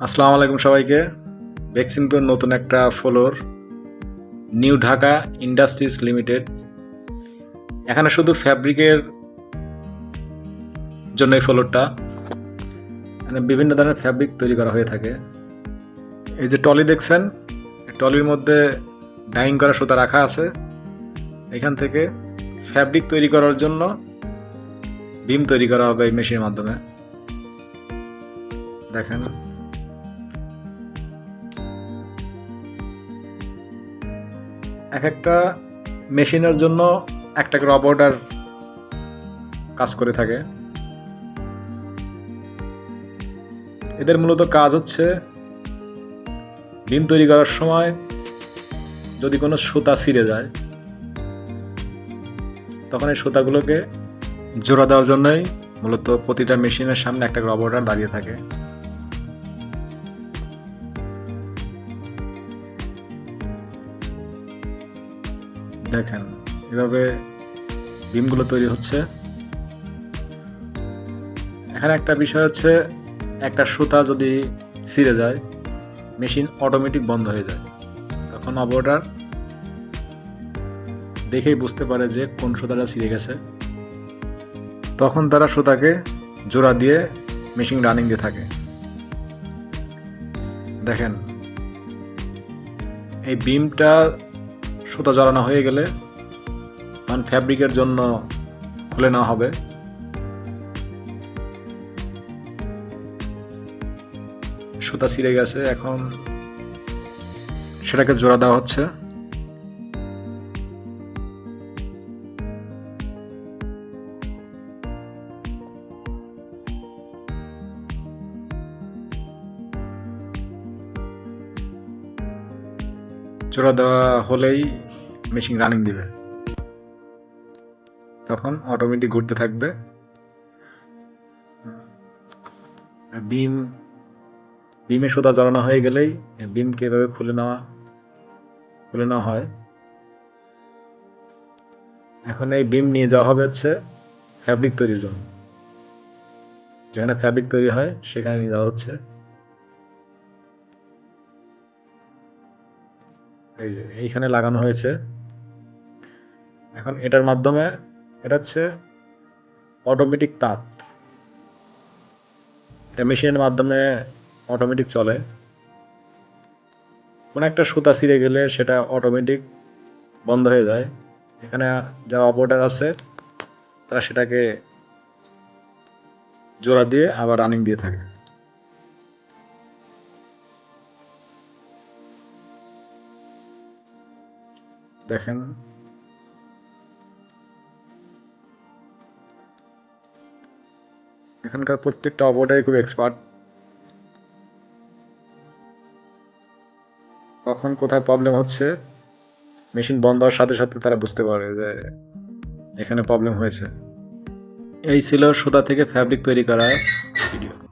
আসসালামু আলাইকুম সবাইকে। বেক্সিমপুর নতুন একটা floor, new Dhaka industries limited. এখানে শুধু ফ্যাব্রিকের জন্য এই ফ্লোরটা, মানে বিভিন্ন ধরনের ফ্যাব্রিক তৈরি করা হয়ে থাকে। এই যে টলি দেখছেন, টলির মধ্যে ডাইং করা সুতা রাখা আছে। এখান থেকে ফ্যাব্রিক তৈরি করার জন্য বিম তৈরি করা হবে এই মেশিনের মাধ্যমে। দেখেন, এক একটা মেশিনের জন্য একটা করে অপারেটর কাজ করে থাকে। এদের মূলত কাজ হচ্ছে বিম তৈরি করার সময় যদি কোনো সুতা ছিঁড়ে যায়, তখন এই সুতাগুলোকে জোড়া দেওয়ার জন্যই মূলত প্রতিটা মেশিনের সামনে একটা করে অপারেটর দাঁড়িয়ে থাকে। দেখেন, এভাবে বিমগুলো তৈরি হচ্ছে। এখানে একটা বিষয় হচ্ছে, একটা সুতা যদি ছিঁড়ে যায়, মেশিন অটোমেটিক বন্ধ হয়ে যায়। তখন অপারেটর দেখেই বুঝতে পারে যে কোন সুতাটা ছিঁড়ে গেছে। তখন তারা সুতাকে জোড়া দিয়ে মেশিন রানিং দিয়ে থাকে। দেখেন, এই বিমটা সুতা জড়ানো হয়ে গেলে তখন ফ্যাব্রিকের জন্য খুলে নেওয়া হবে। সুতা ছিঁড়ে গেছে, এখন সেটাকে জোড়া দেওয়া হচ্ছে। জোড়া দেওয়া হলেই মেশিন রানিং দিবে, তখন অটোমেটিক ঘুরতে থাকবে। বিমে সুতা জড়ানো হয়ে গেলেই বিমকে এভাবে খুলে নেওয়া হয়। এখন এই বিম নিয়ে যাওয়া হবে হচ্ছে ফ্যাব্রিক তৈরির জন্য। যেখানে ফ্যাব্রিক তৈরি হয় সেখানে নিয়ে যাওয়া হচ্ছে। এই যে এইখানে লাগানো হয়েছে। এখন এটার মাধ্যমে, এটা হচ্ছে অটোমেটিক তাঁত। এটা মেশিনের মাধ্যমে অটোমেটিক চলে। কোনো একটা সুতা ছিঁড়ে গেলে সেটা অটোমেটিক বন্ধ হয়ে যায়। এখানে যারা অপারেটর আছে তারা সেটাকে জোড়া দিয়ে আবার রানিং দিয়ে থাকে। দেখেন, এখানকার প্রত্যেকটা অপারেটরই খুব এক্সপার্ট। কখন কোথায় প্রবলেম হচ্ছে, মেশিন বন্ধ হওয়ার সাথে সাথে তারা বুঝতে পারে যে এখানে প্রবলেম হয়েছে। এই ছিল সুতা থেকে ফ্যাব্রিক তৈরি করার ভিডিও।